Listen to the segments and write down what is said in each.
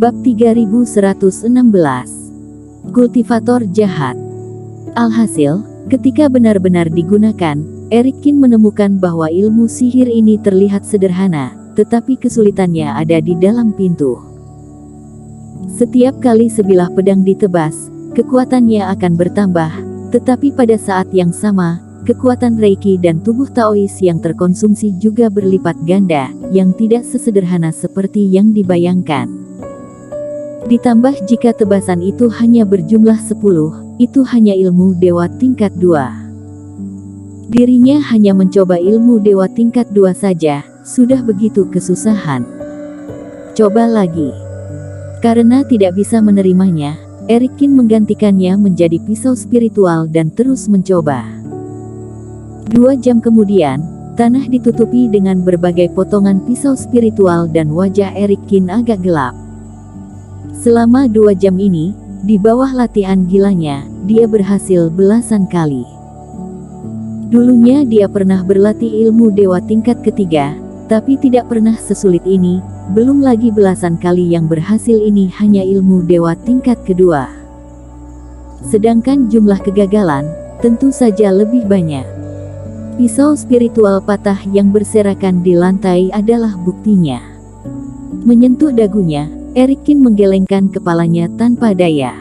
Bab 3116. Kultivator jahat. Alhasil, ketika benar-benar digunakan, Erikin menemukan bahwa ilmu sihir ini terlihat sederhana, tetapi kesulitannya ada di dalam pintu. Setiap kali sebilah pedang ditebas, kekuatannya akan bertambah, tetapi pada saat yang sama, kekuatan Reiki dan tubuh Taois yang terkonsumsi juga berlipat ganda, yang tidak sesederhana seperti yang dibayangkan. Ditambah jika tebasan itu hanya berjumlah 10, itu hanya ilmu dewa tingkat 2. Dirinya hanya mencoba ilmu dewa tingkat 2 saja, sudah begitu kesusahan. Coba lagi. Karena tidak bisa menerimanya, Erikin menggantikannya menjadi pisau spiritual dan terus mencoba. 2 jam kemudian, tanah ditutupi dengan berbagai potongan pisau spiritual dan wajah Erikin agak gelap. Selama 2 jam ini, di bawah latihan gilanya, dia berhasil belasan kali. Dulunya dia pernah berlatih ilmu dewa tingkat ketiga, tapi tidak pernah sesulit ini, belum lagi belasan kali yang berhasil ini hanya ilmu dewa tingkat kedua. Sedangkan jumlah kegagalan, tentu saja lebih banyak. Pisau spiritual patah yang berserakan di lantai adalah buktinya. Menyentuh dagunya, Erikin menggelengkan kepalanya tanpa daya.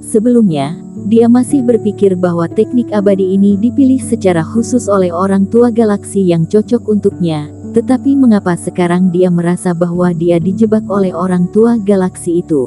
Sebelumnya, dia masih berpikir bahwa teknik abadi ini dipilih secara khusus oleh orang tua galaksi yang cocok untuknya, tetapi mengapa sekarang dia merasa bahwa dia dijebak oleh orang tua galaksi itu?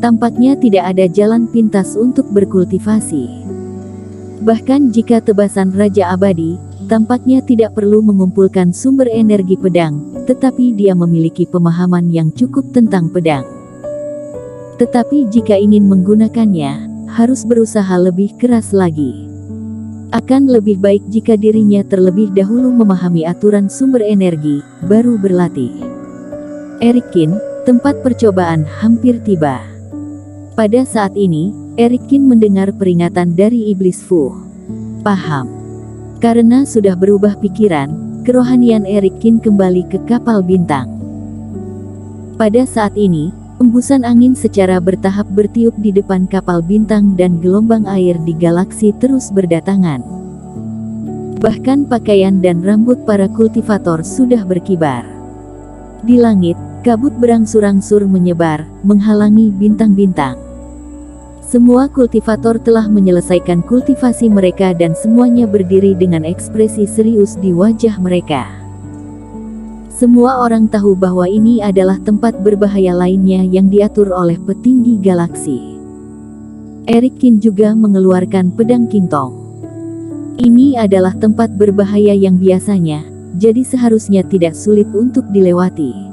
Tampaknya tidak ada jalan pintas untuk berkultivasi. Bahkan jika tebasan Raja Abadi, tampaknya tidak perlu mengumpulkan sumber energi pedang, tetapi dia memiliki pemahaman yang cukup tentang pedang. Tetapi jika ingin menggunakannya, harus berusaha lebih keras lagi. Akan lebih baik jika dirinya terlebih dahulu memahami aturan sumber energi, baru berlatih. Erikin, tempat percobaan hampir tiba. Pada saat ini, Erikin mendengar peringatan dari Iblis Fu. Paham. Karena sudah berubah pikiran, kerohanian Erikin kembali ke kapal bintang. Pada saat ini, embusan angin secara bertahap bertiup di depan kapal bintang dan gelombang air di galaksi terus berdatangan. Bahkan pakaian dan rambut para kultivator sudah berkibar. Di langit, kabut berangsur-angsur menyebar, menghalangi bintang-bintang. Semua kultivator telah menyelesaikan kultivasi mereka dan semuanya berdiri dengan ekspresi serius di wajah mereka. Semua orang tahu bahwa ini adalah tempat berbahaya lainnya yang diatur oleh petinggi galaksi. Erikin juga mengeluarkan pedang Qingtong. Ini adalah tempat berbahaya yang biasanya, jadi seharusnya tidak sulit untuk dilewati.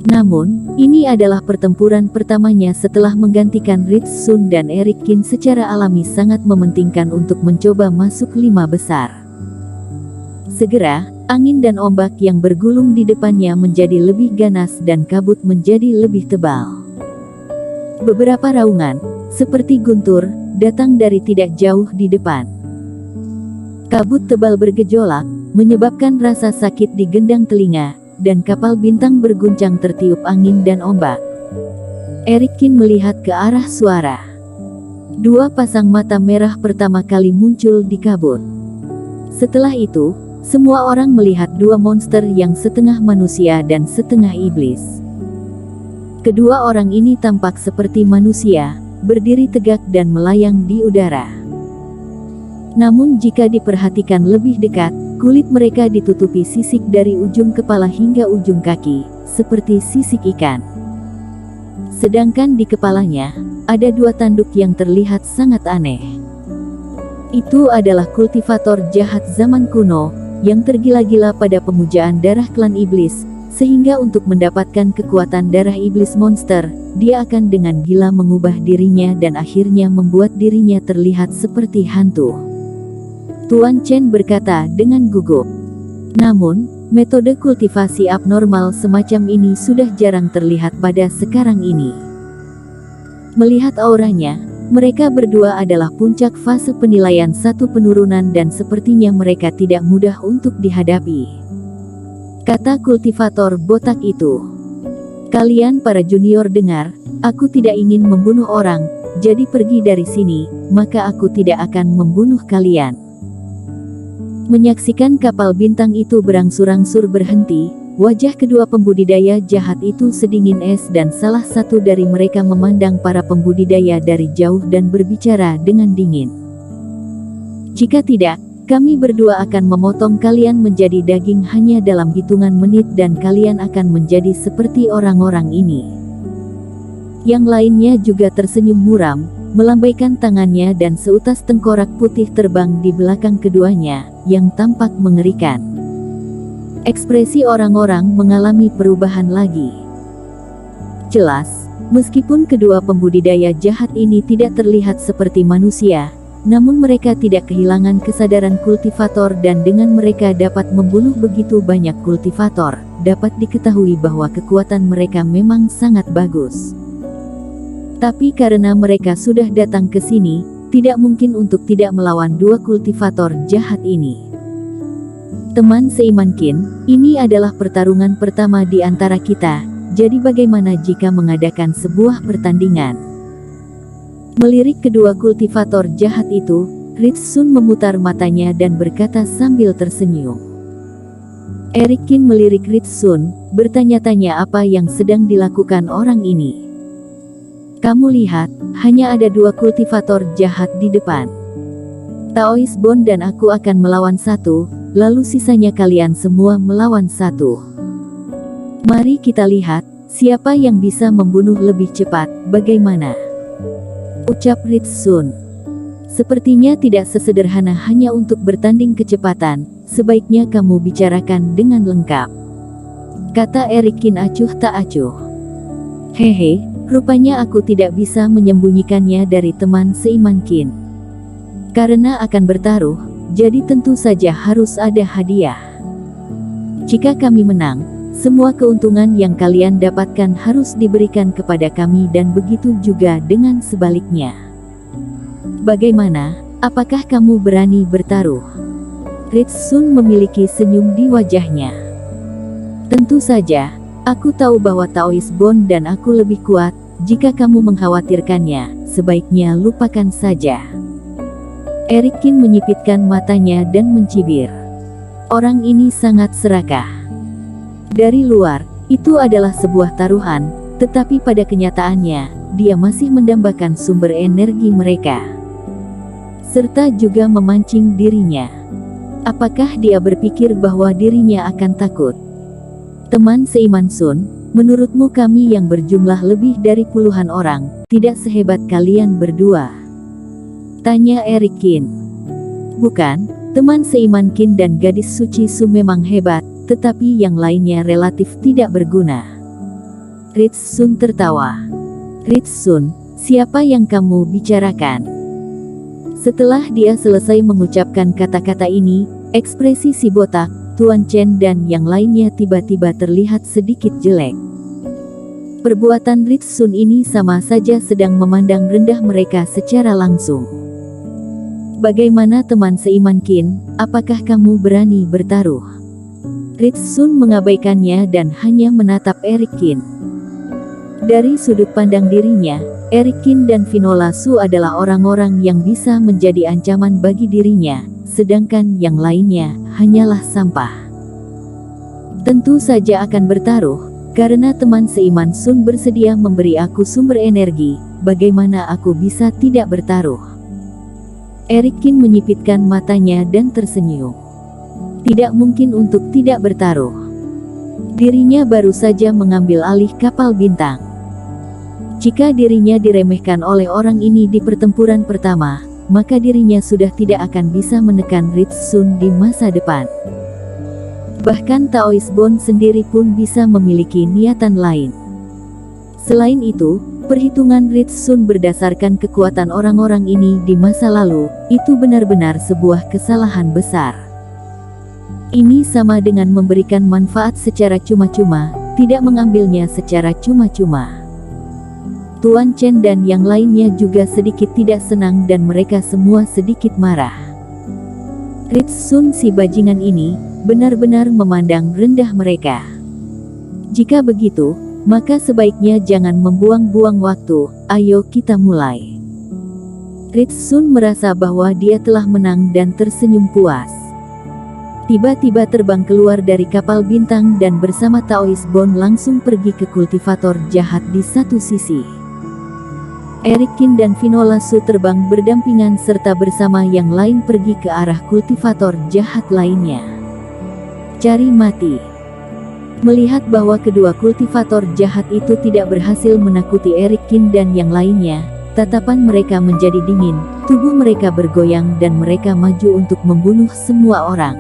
Namun, ini adalah pertempuran pertamanya setelah menggantikan Ritz Sun dan Erikin secara alami sangat mementingkan untuk mencoba masuk 5 besar. Segera, angin dan ombak yang bergulung di depannya menjadi lebih ganas dan kabut menjadi lebih tebal. Beberapa raungan, seperti guntur, datang dari tidak jauh di depan. Kabut tebal bergejolak, menyebabkan rasa sakit di gendang telinga, dan kapal bintang berguncang tertiup angin dan ombak. Erikin melihat ke arah suara. 2 pasang mata merah pertama kali muncul di kabut. Setelah itu, semua orang melihat 2 monster yang setengah manusia dan setengah iblis. Kedua orang ini tampak seperti manusia, berdiri tegak dan melayang di udara. Namun jika diperhatikan lebih dekat, kulit mereka ditutupi sisik dari ujung kepala hingga ujung kaki, seperti sisik ikan. Sedangkan di kepalanya, ada 2 tanduk yang terlihat sangat aneh. Itu adalah kultivator jahat zaman kuno, yang tergila-gila pada pemujaan darah klan iblis, sehingga untuk mendapatkan kekuatan darah iblis monster, dia akan dengan gila mengubah dirinya dan akhirnya membuat dirinya terlihat seperti hantu. Tuan Chen berkata dengan gugup. Namun, metode kultivasi abnormal semacam ini sudah jarang terlihat pada sekarang ini. Melihat auranya, mereka berdua adalah puncak fase penilaian satu penurunan dan sepertinya mereka tidak mudah untuk dihadapi. Kata kultivator botak itu. Kalian para junior dengar, aku tidak ingin membunuh orang, jadi pergi dari sini, maka aku tidak akan membunuh kalian. Menyaksikan kapal bintang itu berangsur-angsur berhenti, wajah kedua pembudidaya jahat itu sedingin es dan salah satu dari mereka memandang para pembudidaya dari jauh dan berbicara dengan dingin. Jika tidak, kami berdua akan memotong kalian menjadi daging hanya dalam hitungan menit dan kalian akan menjadi seperti orang-orang ini. Yang lainnya juga tersenyum muram, melambaikan tangannya dan seutas tengkorak putih terbang di belakang keduanya, yang tampak mengerikan. Ekspresi orang-orang mengalami perubahan lagi. Jelas, meskipun kedua pembudidaya jahat ini tidak terlihat seperti manusia, namun mereka tidak kehilangan kesadaran kultivator dan dengan mereka dapat membunuh begitu banyak kultivator, dapat diketahui bahwa kekuatan mereka memang sangat bagus. Tapi karena mereka sudah datang ke sini, tidak mungkin untuk tidak melawan dua kultivator jahat ini. Teman seiman Qin, ini adalah pertarungan pertama di antara kita, jadi bagaimana jika mengadakan sebuah pertandingan? Melirik kedua kultivator jahat itu, Ritsun memutar matanya dan berkata sambil tersenyum. Erik Qin melirik Ritsun, bertanya-tanya apa yang sedang dilakukan orang ini. Kamu lihat, hanya ada dua kultivator jahat di depan. Taois Bond dan aku akan melawan satu, lalu sisanya kalian semua melawan satu. Mari kita lihat, siapa yang bisa membunuh lebih cepat, bagaimana? Ucap Ritsun. Sepertinya tidak sesederhana hanya untuk bertanding kecepatan, sebaiknya kamu bicarakan dengan lengkap. Kata Erik Qin acuh tak acuh. Hehe, rupanya aku tidak bisa menyembunyikannya dari teman seiman Qin. Karena akan bertaruh, jadi tentu saja harus ada hadiah. Jika kami menang, semua keuntungan yang kalian dapatkan harus diberikan kepada kami dan begitu juga dengan sebaliknya. Bagaimana, apakah kamu berani bertaruh? Ritsun memiliki senyum di wajahnya. Tentu saja, aku tahu bahwa Taois Bond dan aku lebih kuat, jika kamu mengkhawatirkannya, sebaiknya lupakan saja. Erik Qin menyipitkan matanya dan mencibir. Orang ini sangat serakah. Dari luar, itu adalah sebuah taruhan, tetapi pada kenyataannya, dia masih mendambakan sumber energi mereka. Serta juga memancing dirinya. Apakah dia berpikir bahwa dirinya akan takut? Teman seiman Sun, menurutmu kami yang berjumlah lebih dari puluhan orang, tidak sehebat kalian berdua? Tanya Erik Qin. Bukan, teman seiman Qin dan gadis suci Su memang hebat, tetapi yang lainnya relatif tidak berguna. Ritsun tertawa. Ritsun, siapa yang kamu bicarakan? Setelah dia selesai mengucapkan kata-kata ini, ekspresi si botak, Tuan Chen dan yang lainnya tiba-tiba terlihat sedikit jelek. Perbuatan Ritsun ini sama saja sedang memandang rendah mereka secara langsung. Bagaimana teman seiman Qin, apakah kamu berani bertaruh? Ritsun mengabaikannya dan hanya menatap Erik Qin. Dari sudut pandang dirinya, Erik Qin dan Vinola Su adalah orang-orang yang bisa menjadi ancaman bagi dirinya, sedangkan yang lainnya hanyalah sampah. Tentu saja akan bertaruh, karena teman seiman Sun bersedia memberi aku sumber energi, bagaimana aku bisa tidak bertaruh? Erik Qin menyipitkan matanya dan tersenyum. Tidak mungkin untuk tidak bertaruh. Dirinya baru saja mengambil alih kapal bintang. Jika dirinya diremehkan oleh orang ini di pertempuran pertama, maka dirinya sudah tidak akan bisa menekan Ritsun di masa depan. Bahkan Taois Bond sendiri pun bisa memiliki niatan lain. Selain itu, perhitungan Ritsun berdasarkan kekuatan orang-orang ini di masa lalu, itu benar-benar sebuah kesalahan besar. Ini sama dengan memberikan manfaat secara cuma-cuma, tidak mengambilnya secara cuma-cuma. Tuan Chen dan yang lainnya juga sedikit tidak senang dan mereka semua sedikit marah. Ritsun si bajingan ini, benar-benar memandang rendah mereka. Jika begitu, Maka sebaiknya jangan membuang-buang waktu, ayo kita mulai. Ritsun merasa bahwa dia telah menang dan tersenyum puas. Tiba-tiba terbang keluar dari kapal bintang dan bersama Taois Bond langsung pergi ke kultivator jahat di satu sisi. Erikin dan Vinola Su terbang berdampingan serta bersama yang lain pergi ke arah kultivator jahat lainnya. Cari mati. Melihat bahwa kedua kultivator jahat itu tidak berhasil menakuti Erikin dan yang lainnya, tatapan mereka menjadi dingin, tubuh mereka bergoyang dan mereka maju untuk membunuh semua orang.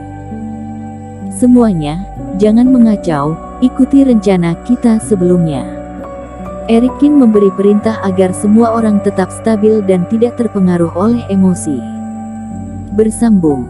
Semuanya, jangan mengacau, ikuti rencana kita sebelumnya. Erikin memberi perintah agar semua orang tetap stabil dan tidak terpengaruh oleh emosi. Bersambung.